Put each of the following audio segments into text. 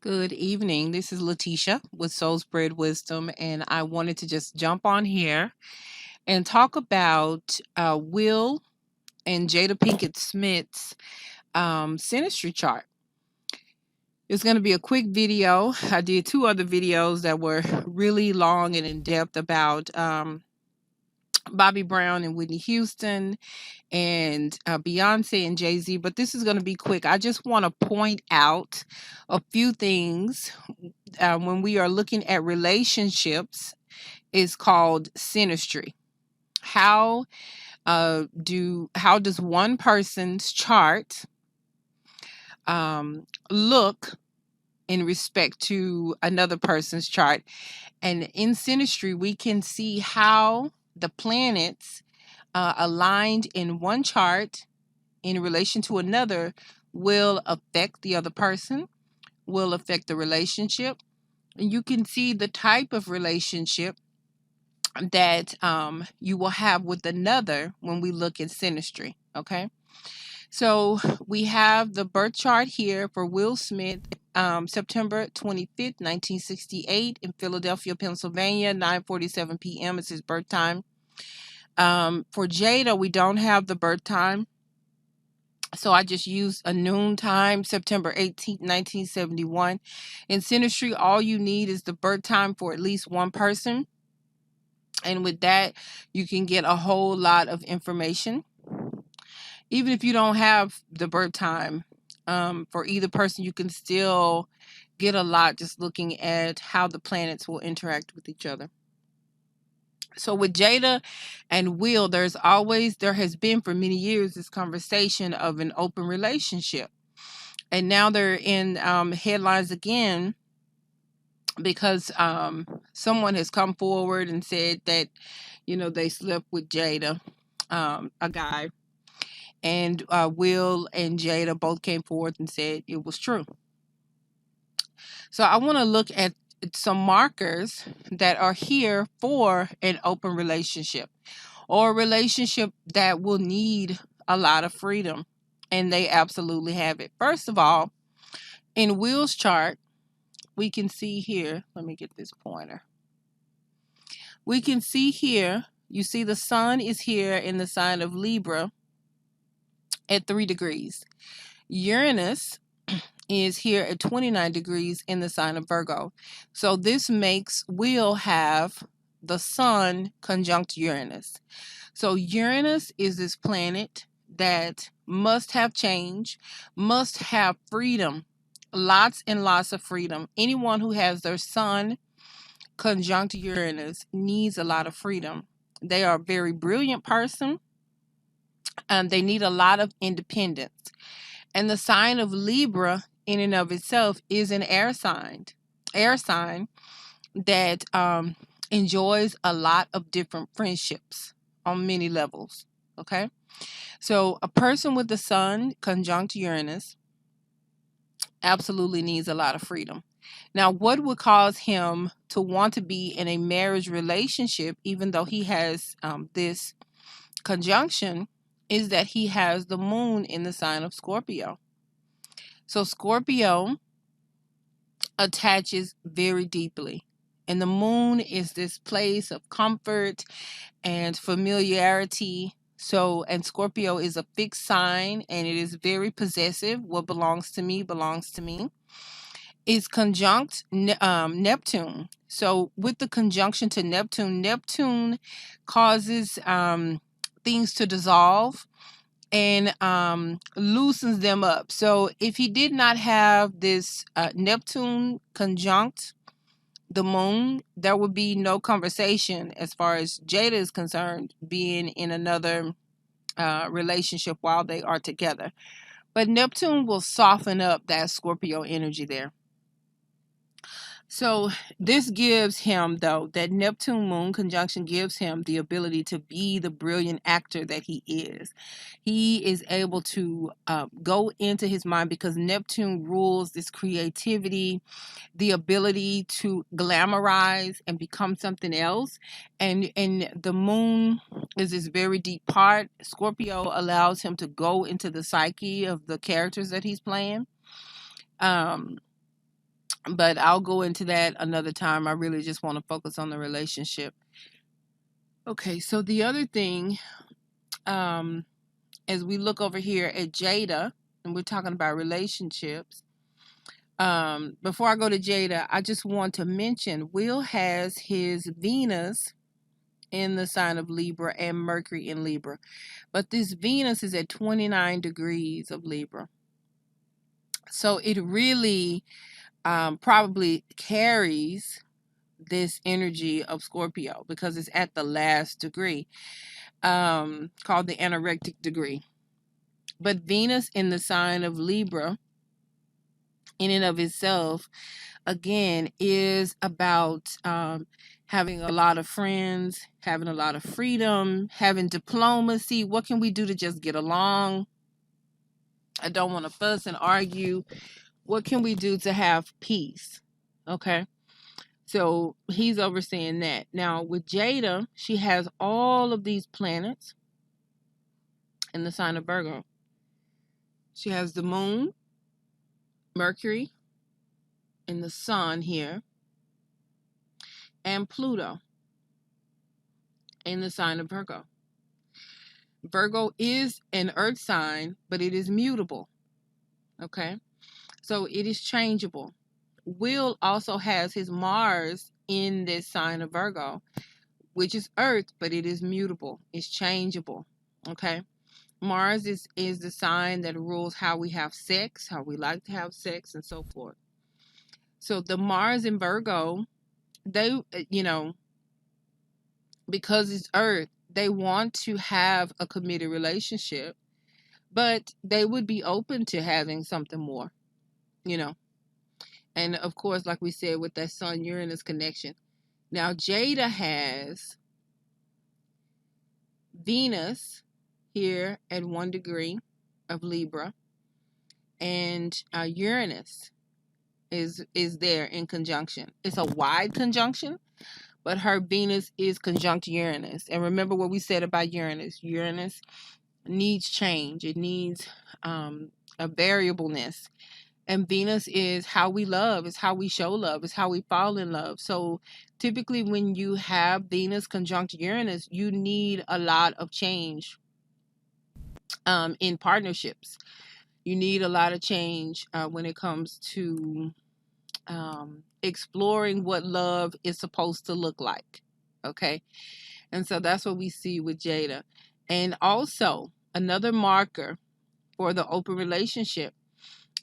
Good evening. This is Lateesha with Soul Spread Wisdom, and I wanted to just jump on here and talk about Will and Jada Pinkett Smith's Synastry chart. It's going to be a quick video. I did two other videos that were really long and in depth about Bobby Brown and Whitney Houston and Beyonce and Jay-Z, but this is going to be quick. I just want to point out a few things when we are looking at relationships is called synastry. How does one person's chart look in respect to another person's chart? And in synastry, we can see how the planets aligned in one chart in relation to another will affect the other person, will affect the relationship. And you can see the type of relationship that you will have with another when we look at synastry. Okay. So we have the birth chart here for Will Smith, September 25th, 1968 in Philadelphia, Pennsylvania, 9:47 p.m. is his birth time. For Jada, we don't have the birth time. So I just used a noon time, September 18th, 1971. In synastry, all you need is the birth time for at least one person. And with that, you can get a whole lot of information. Even if you don't have the birth time for either person, you can still get a lot just looking at how the planets will interact with each other. So with Jada and Will, there has been for many years this conversation of an open relationship. And now they're in headlines again because someone has come forward and said that, they slept with Jada, a guy. And Will and Jada both came forth and said it was true. So I want to look at some markers that are here for an open relationship or a relationship that will need a lot of freedom. And they absolutely have it. First of all, in Will's chart, we can see here, let me get this pointer. We can see here, you see the sun is here in the sign of Libra at 3 degrees. Uranus is here at 29 degrees in the sign of Virgo. So this makes Will have the sun conjunct Uranus. So Uranus is this planet that must have change, must have freedom, lots and lots of freedom. Anyone who has their sun conjunct Uranus needs a lot of freedom. They are a very brilliant person and they need a lot of independence. And the sign of Libra in and of itself is an air sign that enjoys a lot of different friendships on many levels. Okay. So a person with the sun conjunct Uranus absolutely needs a lot of freedom. Now, what would cause him to want to be in a marriage relationship, even though he has this conjunction, is that he has the moon in the sign of Scorpio. So Scorpio attaches very deeply. And the moon is this place of comfort and familiarity. So, and Scorpio is a fixed sign and it is very possessive. What belongs to me belongs to me. Is conjunct Neptune. So with the conjunction to Neptune, Neptune causes things to dissolve and loosens them up. So if he did not have this Neptune conjunct the moon, there would be no conversation as far as Jada is concerned being in another relationship while they are together. But Neptune will soften up that Scorpio energy there. So this gives him, though, that Neptune moon conjunction gives him the ability to be the brilliant actor that he is. He is able to go into his mind because Neptune rules this creativity, the ability to glamorize and become something else. And the moon is this very deep part. Scorpio allows him to go into the psyche of the characters that he's playing. but I'll go into that another time. I really just want to focus on the relationship. Okay, so the other thing, as we look over here at Jada, and we're talking about relationships, before I go to Jada, I just want to mention Will has his Venus in the sign of Libra and Mercury in Libra. But this Venus is at 29 degrees of Libra. So it really probably carries this energy of Scorpio because it's at the last degree, called the anorectic degree. But Venus in the sign of Libra, in and of itself, again, is about having a lot of friends, having a lot of freedom, having diplomacy. What can we do to just get along? I don't want to fuss and argue. What can we do to have peace? Okay. So he's overseeing that. Now with Jada, she has all of these planets in the sign of Virgo. She has the moon, Mercury, and the sun here, and Pluto in the sign of Virgo. Virgo is an earth sign, but it is mutable. Okay. So it is changeable. Will also has his Mars in this sign of Virgo, which is earth, but it is mutable. It's changeable. Okay. Mars is the sign that rules how we have sex, how we like to have sex, and so forth. So the Mars in Virgo, they, because it's earth, they want to have a committed relationship, but they would be open to having something more, you know. And of course, like we said, with that Sun Uranus connection. Now, Jada has Venus here at 1 degree of Libra, and Uranus is there in conjunction. It's a wide conjunction, but her Venus is conjunct Uranus. And remember what we said about Uranus. Uranus needs change. It needs a variableness. And Venus is how we love, is how we show love, is how we fall in love. So typically when you have Venus conjunct Uranus, you need a lot of change in partnerships. You need a lot of change when it comes to exploring what love is supposed to look like. Okay. And so that's what we see with Jada. And also another marker for the open relationship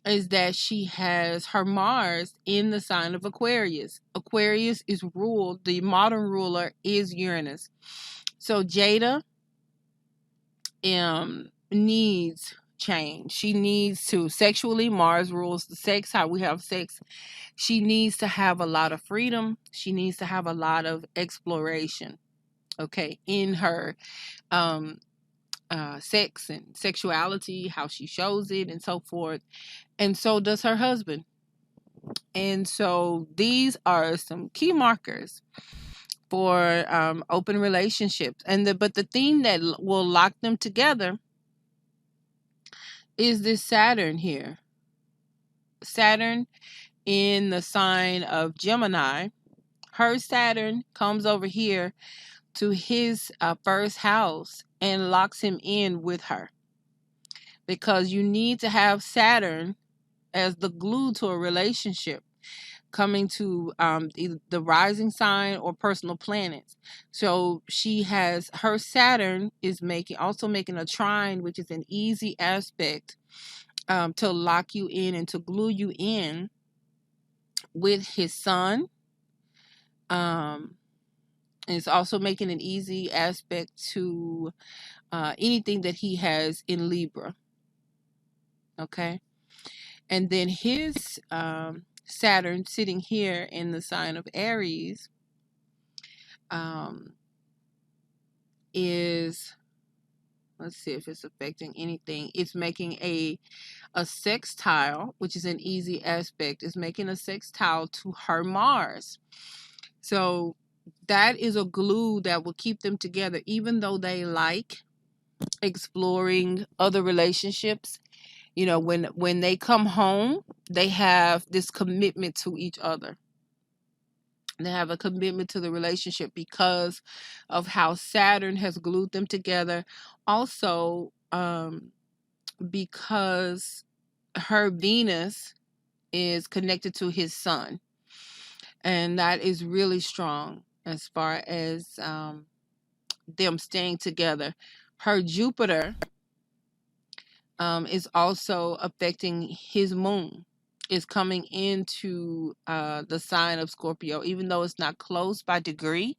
is that she has her Mars in the sign of Aquarius. Aquarius is ruled, the modern ruler is Uranus. So Jada needs change. She needs to sexually, Mars rules the sex, how we have sex. She needs to have a lot of freedom. She needs to have a lot of exploration, okay, in her sex and sexuality, how she shows it, and so forth. And so does her husband. And so these are some key markers for open relationships. But the thing that will lock them together is this Saturn here. Saturn in the sign of Gemini. Her Saturn comes over here to his first house and locks him in with her. Because you need to have Saturn as the glue to a relationship, coming to either the rising sign or personal planets. So she has her Saturn is making a trine, which is an easy aspect to lock you in and to glue you in with his sun. It's also making an easy aspect to anything that he has in Libra. Okay. And then his Saturn sitting here in the sign of Aries is, let's see if it's affecting anything. It's making a sextile, which is an easy aspect. It's making a sextile to her Mars. So that is a glue that will keep them together, even though they like exploring other relationships. You know, when they come home, they have this commitment to each other. They have a commitment to the relationship because of how Saturn has glued them together. Also, because her Venus is connected to his sun, and that is really strong as far as them staying together. Her Jupiter is also affecting his moon. Is coming into the sign of Scorpio, even though it's not close by degree.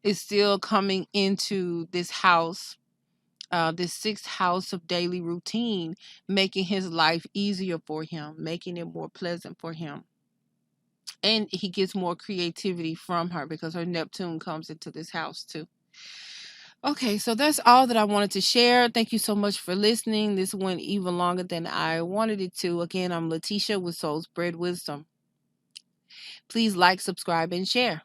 It's still coming into this house, this sixth house of daily routine, making his life easier for him, making it more pleasant for him. And he gets more creativity from her because her Neptune comes into this house too. Okay, so that's all that I wanted to share. Thank you so much for listening. This went even longer than I wanted it to. Again, I'm Lateesha with Soul Spread Wisdom. Please like, subscribe, and share.